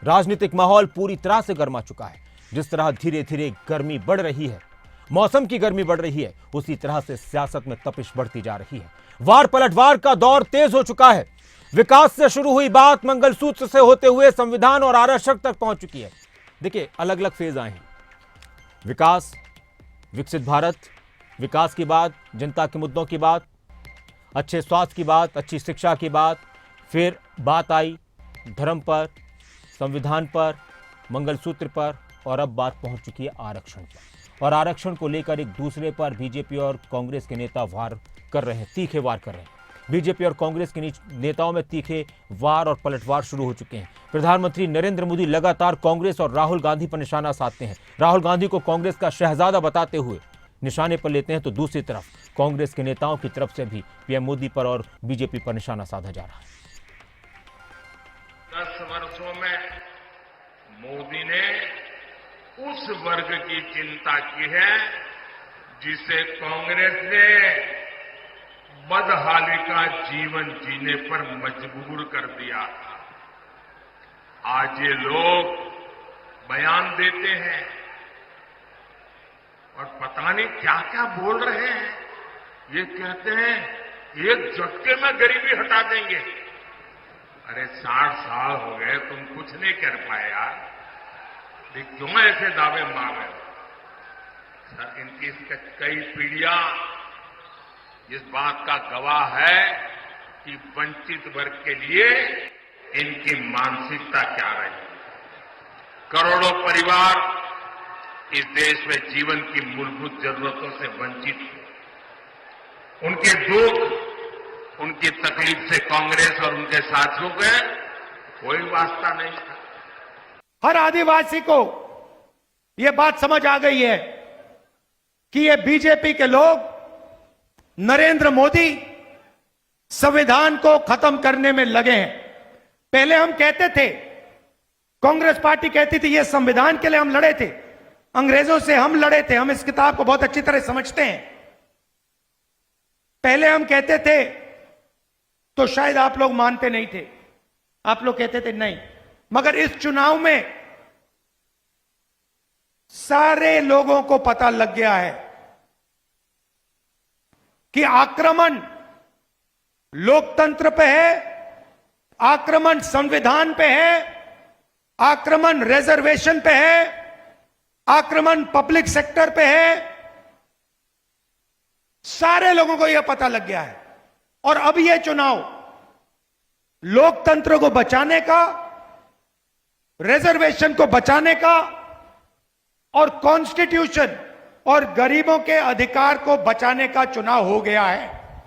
राजनीतिक माहौल पूरी तरह से गर्मा चुका है। जिस तरह धीरे धीरे गर्मी बढ़ रही है, मौसम की गर्मी बढ़ रही है, उसी तरह से सियासत में तपिश बढ़ती जा रही है। वार पलटवार का दौर तेज हो चुका है। विकास से शुरू हुई बात मंगलसूत्र से होते हुए संविधान और आरक्षण तक पहुंच चुकी है। देखिए, अलग अलग फेज आए हैं। विकास, विकसित भारत, विकास की बात, जनता के मुद्दों की बात, अच्छे स्वास्थ्य की बात, अच्छी शिक्षा की बात, फिर बात आई धर्म पर, संविधान पर, मंगलसूत्र पर, और अब बात पहुंच चुकी है आरक्षण पर। और आरक्षण को लेकर एक दूसरे पर बीजेपी और कांग्रेस के नेता वार कर रहे हैं, तीखे वार कर रहे हैं। बीजेपी और कांग्रेस के नेताओं में तीखे वार और पलटवार शुरू हो चुके हैं। प्रधानमंत्री नरेंद्र मोदी लगातार कांग्रेस और राहुल गांधी पर निशाना साधते हैं। राहुल गांधी को कांग्रेस का शहजादा बताते हुए निशाने पर लेते हैं, तो दूसरी तरफ कांग्रेस के नेताओं की तरफ से भी पीएम मोदी पर और बीजेपी पर निशाना साधा जा रहा है। 10 वर्षों में मोदी ने उस वर्ग की चिंता की है जिसे कांग्रेस ने बदहाली का जीवन जीने पर मजबूर कर दिया था। आज ये लोग बयान देते हैं और पता नहीं क्या क्या बोल रहे हैं। ये कहते हैं एक झटके में गरीबी हटा देंगे। अरे 60 साल हो गए, तुम कुछ नहीं कर पाए यार, क्यों ऐसे दावे मार रहे हो? सर, इनकी कई पीढ़ियां इस बात का गवाह है कि वंचित वर्ग के लिए इनकी मानसिकता क्या रही। करोड़ों परिवार इस देश में जीवन की मूलभूत जरूरतों से वंचित थे। उनके दुख, उनकी तकलीफ से कांग्रेस और उनके साथियों के कोई वास्ता नहीं था। हर आदिवासी को यह बात समझ आ गई है कि ये बीजेपी के लोग नरेंद्र मोदी संविधान को खत्म करने में लगे हैं। पहले हम कहते थे, कांग्रेस पार्टी कहती थी ये संविधान के लिए हम लड़े थे, अंग्रेजों से हम लड़े थे, हम इस किताब को बहुत अच्छी तरह समझते हैं। पहले हम कहते थे तो शायद आप लोग मानते नहीं थे, आप लोग कहते थे नहीं, मगर इस चुनाव में सारे लोगों को पता लग गया है कि आक्रमण लोकतंत्र पे है, आक्रमण संविधान पे है, आक्रमण रिजर्वेशन पे है, आक्रमण पब्लिक सेक्टर पे है। सारे लोगों को यह पता लग गया है। और अब यह चुनाव लोकतंत्र को बचाने का, रिजर्वेशन को बचाने का और कॉन्स्टिट्यूशन और गरीबों के अधिकार को बचाने का चुनाव हो गया है।